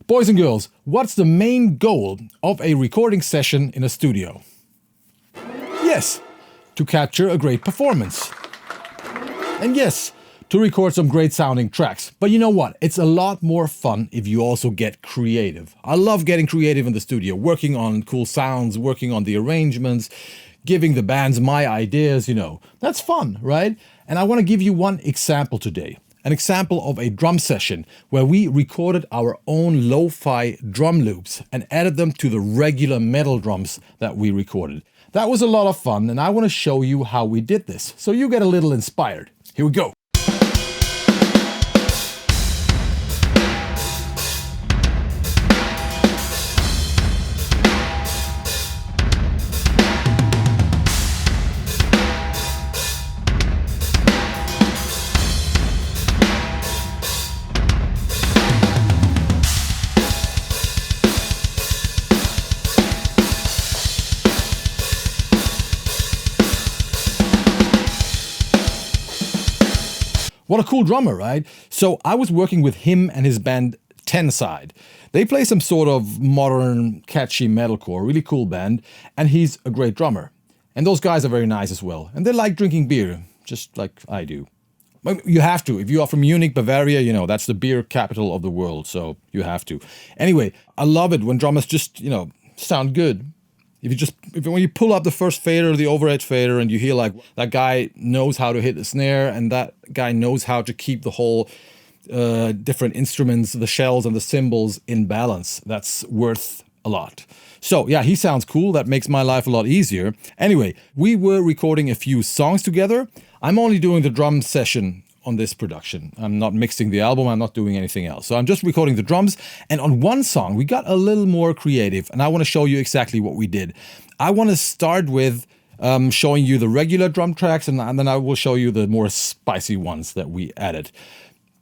Boys and girls, what's the main goal of a recording session in a studio? Yes, to capture a great performance. And yes, to record some great sounding tracks. But you know what? It's a lot more fun if you also get creative. I love getting creative in the studio, working on cool sounds, working on the arrangements, giving the bands my ideas, you know. That's fun, right? And I want to give you one example today. An example of a drum session where we recorded our own lo-fi drum loops and added them to the regular metal drums that we recorded. That was a lot of fun, and I want to show you how we did this, so you get a little inspired. Here we go. What a cool drummer, right? So I was working with him and his band TENSIDE. They play some sort of modern, catchy metalcore, really cool band, and he's a great drummer. And those guys are very nice as well. And they like drinking beer, just like I do. You have to. If you are from Munich, Bavaria, you know, that's the beer capital of the world, so you have to. Anyway, I love it when drummers just, you know, sound good. When you pull up the first fader, the overhead fader, and you hear like that guy knows how to hit the snare, and that guy knows how to keep the whole different instruments, the shells and the cymbals in balance. That's worth a lot. So yeah, he sounds cool. That makes my life a lot easier. Anyway, we were recording a few songs together. I'm only doing the drum session on this production. I'm not mixing the album, I'm not doing anything else. So I'm just recording the drums, and on one song we got a little more creative, and I want to show you exactly what we did. I want to start with showing you the regular drum tracks, and then I will show you the more spicy ones that we added.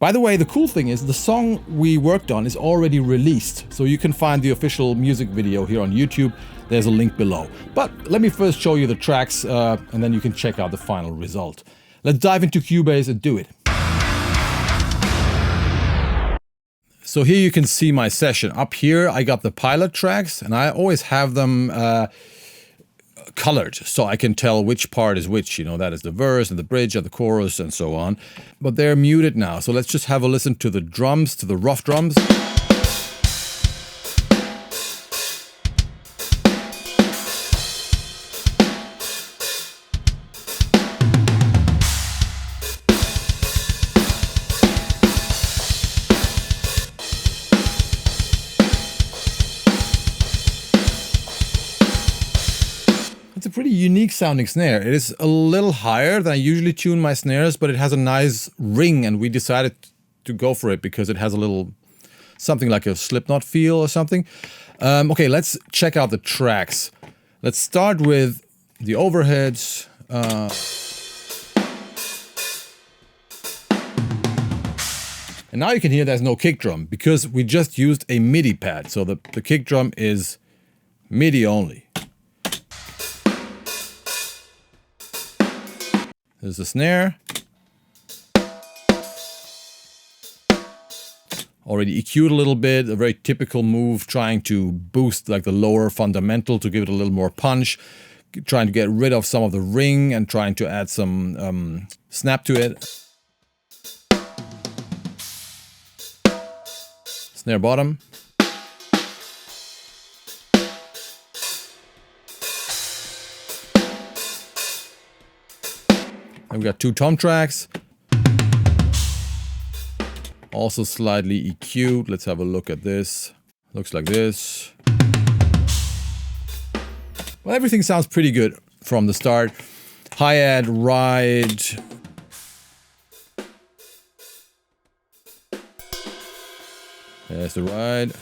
By the way, the cool thing is the song we worked on is already released, so you can find the official music video here on YouTube. There's a link below. But let me first show you the tracks, and then you can check out the final result. Let's dive into Cubase and do it. So here you can see my session. Up here I got the pilot tracks, and I always have them colored so I can tell which part is which. You know, that is the verse and the bridge and the chorus and so on. But they're muted now, so let's just have a listen to the drums, to the rough drums. It's a pretty unique sounding snare. It is a little higher than I usually tune my snares, but it has a nice ring, and we decided to go for it because it has a little something like a Slipknot feel or something. Okay, let's check out the tracks. Let's start with the overheads. And now you can hear there's no kick drum because we just used a MIDI pad. So the kick drum is MIDI only. There's the snare. Already EQ'd a little bit, a very typical move, trying to boost like the lower fundamental to give it a little more punch, trying to get rid of some of the ring and trying to add some snap to it. Snare bottom. And we got two tom tracks. Also slightly EQ'd. Let's have a look at this. Looks like this. Well, everything sounds pretty good from the start. Hi-hat, ride. There's the ride.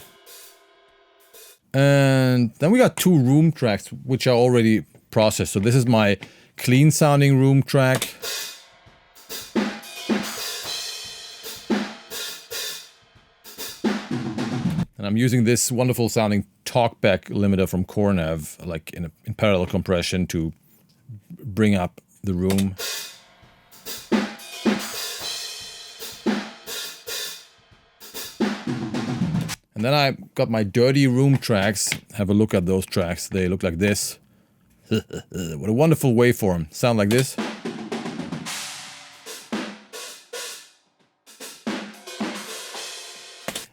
And then we got two room tracks, which are already processed. So this is my clean sounding room track. And I'm using this wonderful sounding talkback limiter from Cornev, like in parallel compression to bring up the room. And And then I got my dirty room tracks. Have a look at those tracks. They look like this. What a wonderful waveform. Sound like this.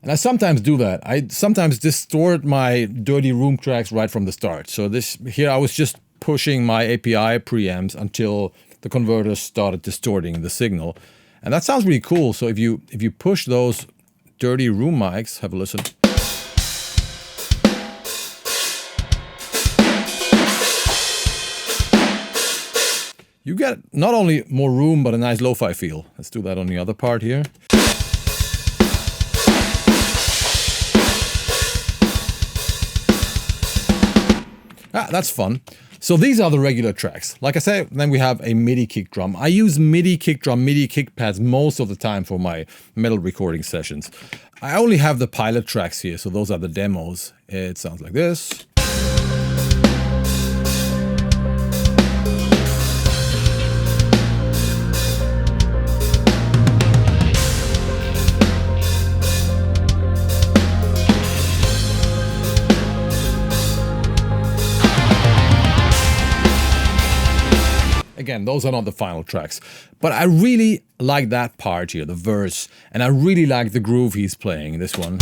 And I sometimes do that. I sometimes distort my dirty room tracks right from the start. So this here I was just pushing my API preamps until the converters started distorting the signal. And that sounds really cool. So if you push those dirty room mics, have a listen. You get not only more room, but a nice lo-fi feel. Let's do that on the other part here. That's fun. So these are the regular tracks. Like I said, then we have a MIDI kick drum. I use MIDI kick drum, MIDI kick pads most of the time for my metal recording sessions. I only have the pilot tracks here, so those are the demos. It sounds like this. Again, those are not the final tracks, but I really like that part here, the verse, and I really like the groove he's playing in this one.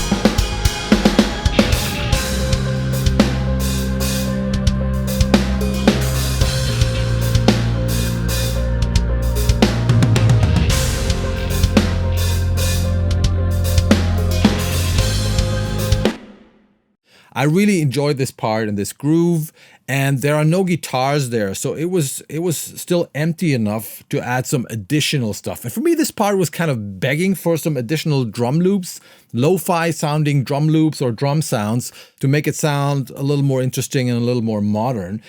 I really enjoyed this part and this groove, and there are no guitars there, so it was still empty enough to add some additional stuff. And for me, this part was kind of begging for some additional drum loops, lo-fi sounding drum loops or drum sounds to make it sound a little more interesting and a little more modern.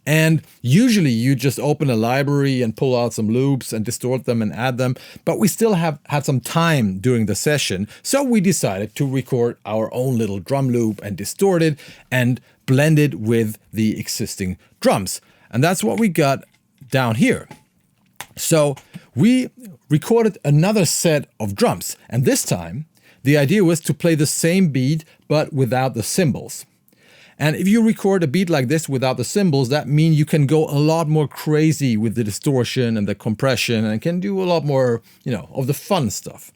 And usually you just open a library and pull out some loops and distort them and add them. But we still have had some time during the session. So we decided to record our own little drum loop and distort it and blend it with the existing drums. And that's what we got down here. So we recorded another set of drums. And this time the idea was to play the same beat, but without the cymbals. And if you record a beat like this without the cymbals, that means you can go a lot more crazy with the distortion and the compression and can do a lot more, of the fun stuff.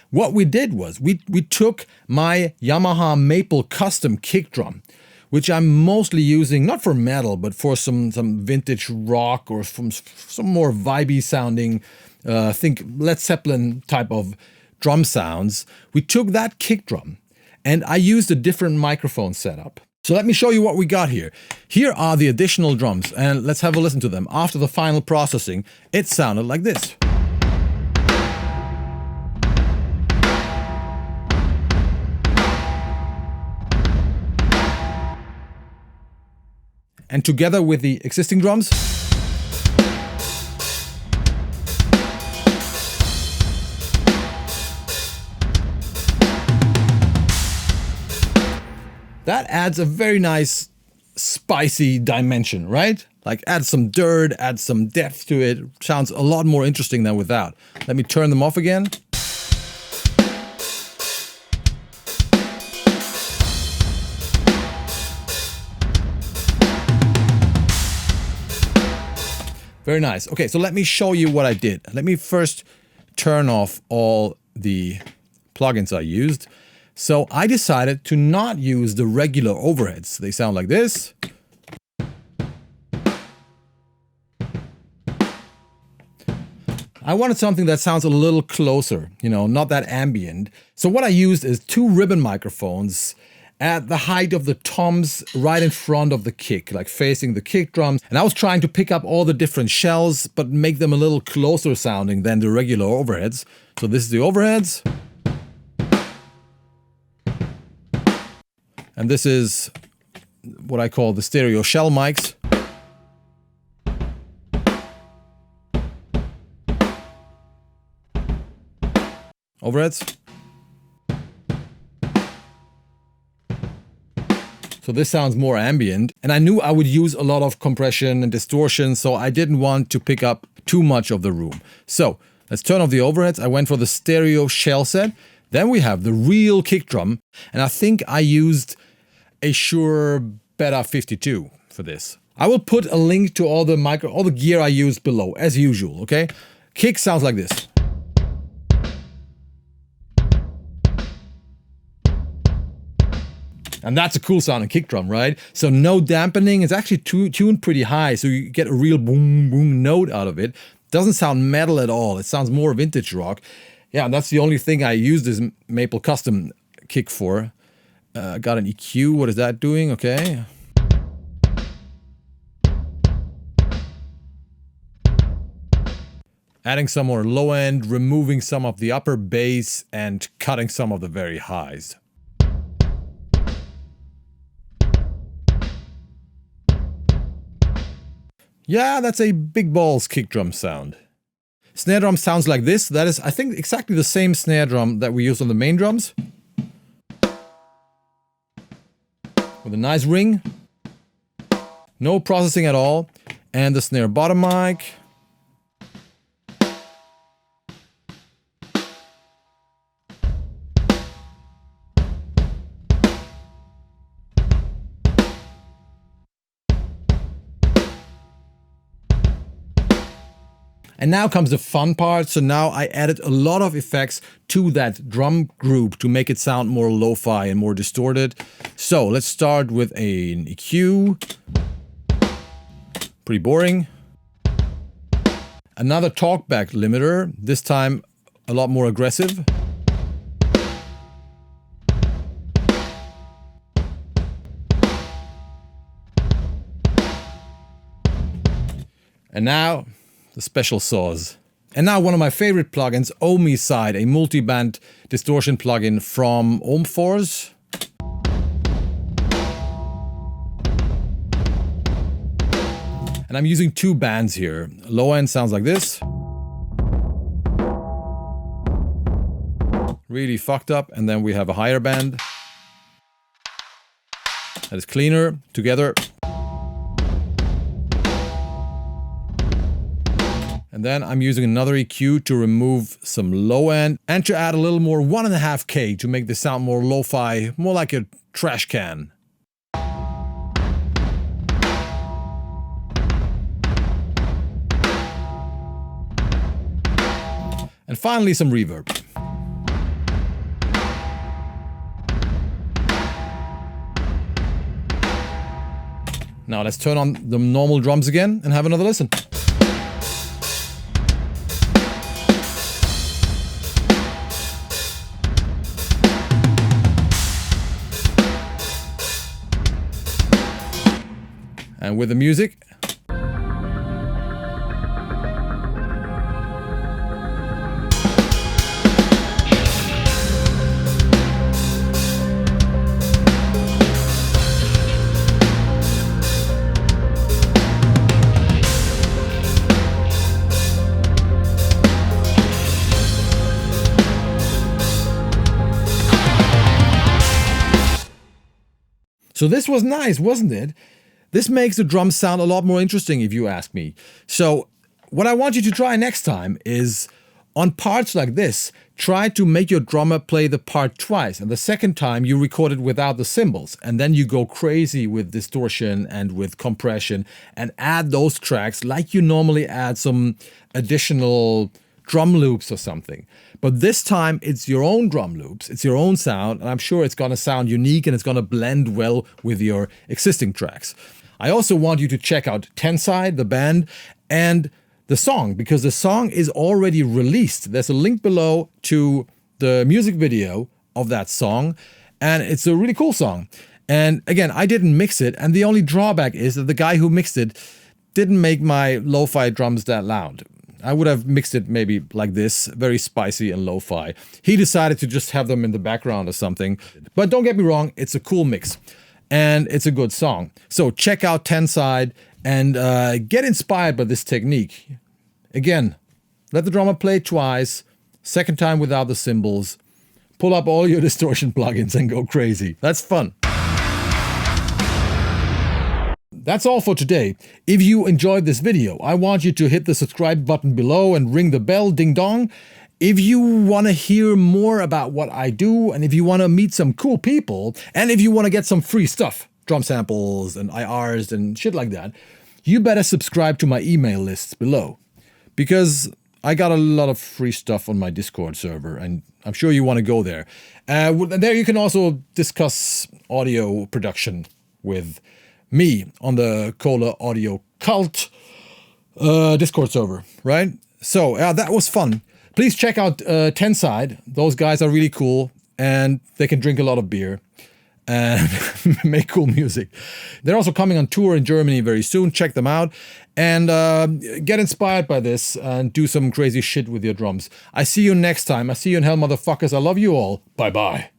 What we did was we took my Yamaha Maple custom kick drum, which I'm mostly using not for metal, but for some vintage rock or from some more vibey sounding, think Led Zeppelin type of drum sounds. We took that kick drum and I used a different microphone setup. So let me show you what we got here. Here are the additional drums, and let's have a listen to them. After the final processing, it sounded like this. And together with the existing drums, that adds a very nice spicy dimension, right? Like add some dirt, add some depth to it. Sounds a lot more interesting than without. Let me turn them off again. Very nice. Okay, so let me show you what I did. Let me first turn off all the plugins I used. So I decided to not use the regular overheads. They sound like this. I wanted something that sounds a little closer, not that ambient. So what I used is 2 ribbon microphones at the height of the toms right in front of the kick, like facing the kick drums. And I was trying to pick up all the different shells, but make them a little closer sounding than the regular overheads. So this is the overheads. And this is what I call the stereo shell mics. Overheads. So this sounds more ambient. And I knew I would use a lot of compression and distortion, so I didn't want to pick up too much of the room. So let's turn off the overheads. I went for the stereo shell set. Then we have the real kick drum, and I think I used a Shure Beta 52 for this. I will put a link to all the gear I used below, as usual, okay? Kick sounds like this. And that's a cool sounding kick drum, right? So no dampening, it's actually tuned pretty high, so you get a real boom boom note out of it. Doesn't sound metal at all, it sounds more vintage rock. Yeah, and that's the only thing I used this Maple Custom kick for. Got an EQ, what is that doing? Okay. Adding some more low end, removing some of the upper bass, and cutting some of the very highs. Yeah, that's a big balls kick drum sound. Snare drum sounds like this. That is, I think, exactly the same snare drum that we use on the main drums. With a nice ring. No processing at all. And the snare bottom mic. And now comes the fun part. So now I added a lot of effects to that drum group to make it sound more lo-fi and more distorted. So let's start with an EQ. Pretty boring. Another talkback limiter, this time a lot more aggressive. And now the special saws. And now one of my favorite plugins, EMINENCE, a multi-band distortion plugin from Ohmforce. And I'm using two bands here. Low end sounds like this. Really fucked up. And then we have a higher band that is cleaner together. And then I'm using another EQ to remove some low end and to add a little more 1.5K to make the sound more lo-fi, more like a trash can. And finally some reverb. Now let's turn on the normal drums again and have another listen. And with the music. So this was nice, wasn't it? This makes the drums sound a lot more interesting if you ask me. So what I want you to try next time is on parts like this, try to make your drummer play the part twice. And the second time you record it without the cymbals. And then you go crazy with distortion and with compression and add those tracks like you normally add some additional drum loops or something. But this time it's your own drum loops, it's your own sound, and I'm sure it's gonna sound unique and it's gonna blend well with your existing tracks. I also want you to check out TENSIDE, the band, and the song, because the song is already released. There's a link below to the music video of that song, and it's a really cool song. And again, I didn't mix it, and the only drawback is that the guy who mixed it didn't make my lo-fi drums that loud. I would have mixed it maybe like this, very spicy and lo-fi. He decided to just have them in the background or something. But don't get me wrong, it's a cool mix. And it's a good song. So check out TENSIDE and get inspired by this technique. Again, let the drummer play twice, second time without the cymbals, pull up all your distortion plugins and go crazy. That's fun. That's all for today. If you enjoyed this video, I want you to hit the subscribe button below and ring the bell, ding dong. If you want to hear more about what I do, and if you want to meet some cool people, and if you want to get some free stuff, drum samples and IRs and shit like that, you better subscribe to my email lists below. Because I got a lot of free stuff on my Discord server, and I'm sure you want to go there. There you can also discuss audio production with me on the Kohle Audio Cult Discord server, right? So that was fun. Please check out TENSIDE. Those guys are really cool, and they can drink a lot of beer and make cool music. They're also coming on tour in Germany very soon. Check them out and get inspired by this and do some crazy shit with your drums. I see you next time. I see you in hell, motherfuckers. I love you all. Bye-bye.